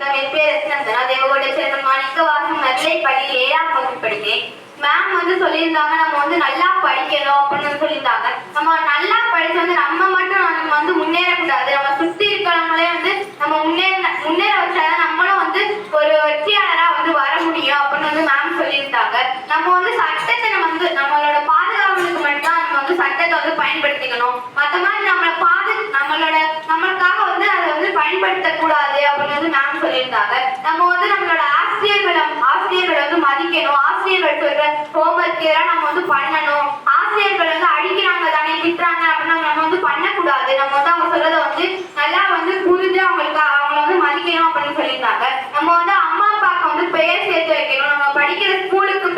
வணக்கம். என் பேர் ரத்னந்தனா. தேவகோட்டை சேர்ந்த மாணிக்கவாசகம் நெல்லைப்பள்ளியில் 7ஆம் வகுப்பு படிக்கிறேன். மேம் சொல்லியிருந்தாங்க நம்ம நல்லா படிக்கணும் அப்படின்னு சொல்லியிருந்தாங்க. நம்ம நல்லா படிச்சு நம்ம மட்டும் நம்ம முன்னேறக்கூடாது. நம்ம சுத்தி இருக்கிறவங்களே நம்ம முன்னேற வச்சாதான் நம்மளும் ஒரு வெற்றியாளரா வர முடியும் அப்படின்னு மேம் சொல்லியிருந்தாங்க. நம்ம சட்டத்தை நம்மளோட பாதுகாப்புக்கு மட்டும்தான் நம்ம சட்டத்தை பயன்படுத்திக்கணும். மற்ற மாதிரி நம்மளுக்காக அதை பயன்படுத்தக்கூடாது அப்படின்னு மேம் சொல்லியிருந்தாங்க. நம்ம நம்மளோட ஆசிரியர்களை மதிக்கணும். ஆசிரியர்கள் சொல்ற ஹோம்ஒர்க் எல்லாம் நம்ம பண்ணணும். ஆசிரியர்கள் அடிக்கிறாங்க தானே, திட்டுறாங்க அப்படின்னு நம்ம பண்ணக்கூடாது. நம்ம அவங்க சொல்றதை நல்லா புரிஞ்சு அவங்கள மதிக்கணும் அப்படின்னு சொல்லியிருந்தாங்க. நம்ம அம்மா அப்பாவுக்கு பேர் சேர்த்து வைக்கணும். நம்ம படிக்கிற ஸ்கூலுக்கு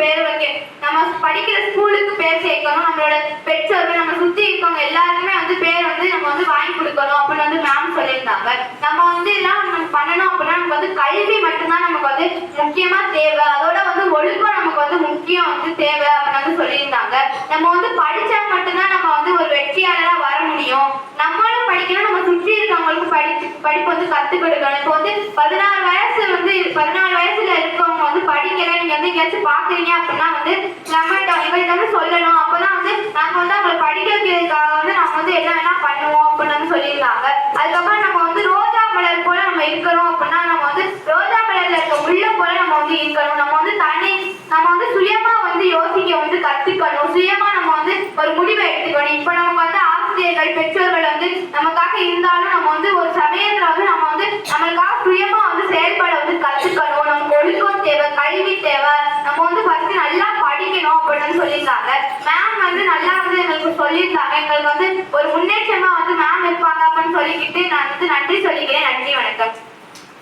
பேர் சேர்க்கணும். நம்மளோட பெற்றோர்கள் நம்ம சுத்தி இருக்கவங்க எல்லாருக்குமே பேர் நம்ம வாங்கி கொடுக்கணும் அப்படின்னு மேம் சொல்லியிருந்தாங்க. நம்ம எல்லாம் நம்ம பண்ணணும் அப்படின்னா நமக்கு கல்வி மட்டும்தான் நமக்கு முக்கியமா தேவை. அதோட ஒழுக்கம் நமக்கு முக்கியம் தேவை அப்படின்னு சொல்லியிருந்தாங்க. நம்ம படிச்சா மட்டும்தான் நம்ம ஒரு வெற்றியாளரா வர முடியும். நம்மளும் படிக்கணும், நம்ம சுற்றி இருக்கவங்களுக்கு படிப்பு கத்துக் கொடுக்கணும். இப்போ 16 வயசுல இருக்கவங்க படிக்கல, நீங்க எங்கேயாச்சும் பாக்குறீங்க அப்படின்னா நம்ம சொல்லணும். அப்பதான் நாங்க அவங்களை படிக்க வைக்கிறதுக்காக நம்ம என்ன வேணா பண்ணுவோம் அப்படின்னு சொல்லியிருந்தாங்க. அதுக்கப்புறம் நம்ம ரோஜா மலர் போல நம்ம இருக்கணும் அப்படின்னா நம்ம ரோஜா மலர்ல இருக்க உள்ள போல நம்ம இருக்கணும். நம்ம சுயமா யோசிக்க கத்துக்கணும். சுயமா நம்ம ஒரு முடிவை எடுத்துக்கணும். இப்ப நமக்கு ஆசிரியர்கள் பெற்றோர்கள் நமக்காக இருந்தாலும் நம்ம ஒரு சமயத்துல நம்ம நம்மளுக்காக சுயமா செயல்பட கத்துக்கணும். நமக்கு ஒழுக்கம் தேவை, கல்வி தேவை. நம்ம ஃபர்ஸ்ட் நல்லா படிக்கணும் அப்படின்னு சொல்லியிருந்தாங்க. மேம் நல்லா எங்களுக்கு சொல்லியிருந்தாங்க. எங்களுக்கு ஒரு முன்னேற்றமா மேம் இருப்பாங்க அப்படின்னு சொல்லிக்கிட்டு நான் நன்றி சொல்லிக்கிறேன். நன்றி, வணக்கம்.